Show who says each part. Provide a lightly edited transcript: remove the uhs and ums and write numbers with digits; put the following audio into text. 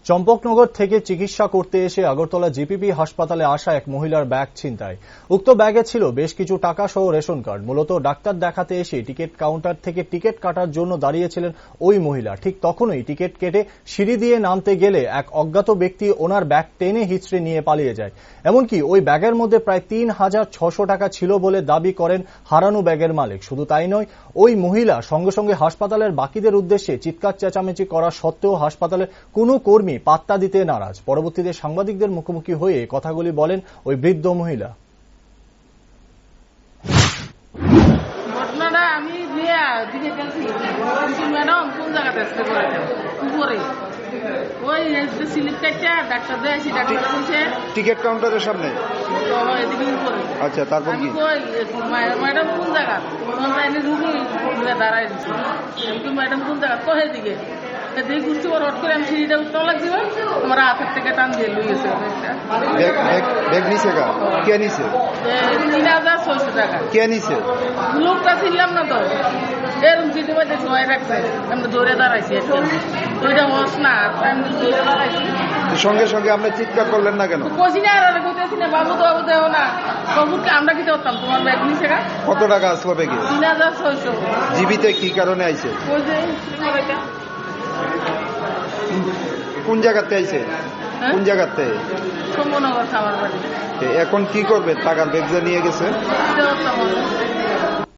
Speaker 1: চম্পকনগর থেকে চিকিৎসা করতে এসে আগরতলা জিপিপি হাসপাতালে আসা এক মহিলার ব্যাগ ছিনতাই। উক্ত ব্যাগে ছিল বেশ কিছু টাকা সহ রেশন কার্ড। মূলত ডাক্তার দেখাতে এসে টিকিট কাউন্টার থেকে টিকিট কাটার জন্য দাঁড়িয়েছিলেন ওই মহিলা। ঠিক তখনই টিকিট কেটে সিঁড়ি দিয়ে নামতে গেলে এক অজ্ঞাত ব্যক্তি ওনার ব্যাগ টেনে হিঁচড়ে নিয়ে পালিয়ে যায়। এমনকি ওই ব্যাগের মধ্যে প্রায় ৩,৬০০ টাকা ছিল বলে দাবি করেন হারানো ব্যাগের মালিক। শুধু তাই নয়, ওই মহিলা সঙ্গে সঙ্গে হাসপাতালের বাকিদের উদ্দেশ্যে চিৎকার চেঁচামেচি করা সত্ত্বেও হাসপাতালের কোনো কর্মী পাত্তা দিতে নারাজ। পরবর্তীতে সাংবাদিকদের মুখোমুখি হয়ে কথাগুলি বলেন ওই বৃদ্ধ মহিলা।
Speaker 2: ঘটনাটা আমি দিকে গেছি, ম্যাডাম কোন জায়গাতে আসতে করে উপরে ওই স্লিপ কাটটা ডাক্তার দিয়েছি, ডাক্তার বলছে
Speaker 3: টিকিট কাউন্টারের সামনে।
Speaker 2: এদিকে উপরে।
Speaker 3: আচ্ছা, তারপর কি?
Speaker 2: ম্যাডাম কোন জায়গা রুগী দাঁড়ায় দিচ্ছি, ম্যাডাম কোন জায়গা তো এদিকে এদিকে ঘুরছি, ওর হট করে আমি সিঁড়িটা উঠতে লাগছি, আমার হাতের থেকে টান দিয়ে লুইয়েছে।
Speaker 3: ব্যাগ নিছে গা? কে নিছে?
Speaker 2: ৩,৬০০ টাকা।
Speaker 3: কে নিছে?
Speaker 2: লোকটা ছিলাম না তো, এরকম চিঠি বাজে সময় রাখছে, আমরা দৌড়ে দাঁড়াইছি। ওইটা হস না, আমি দৌড়ে দাঁড়াইছি।
Speaker 3: সঙ্গে সঙ্গে আপনি চিৎকার করলেন না কেন?
Speaker 2: কষি না, আর কইতেছি না, বাবু তো বাবু দেও না, বাবুকে আমরা কি করতাম? তোমার ব্যাগ নিছে গা?
Speaker 3: কত টাকা আসলো ব্যাগে?
Speaker 2: ৩,৬০০।
Speaker 3: জীবিতে কি কারণে আইছে?
Speaker 2: ওই যে
Speaker 3: কোন জায়গাতে আইছে? কোন জায়গাতে?
Speaker 2: শম্ভুনগর খামার বাড়ি।
Speaker 3: এখন কি করবে? টাকার ব্যাগ নিয়ে গেছে।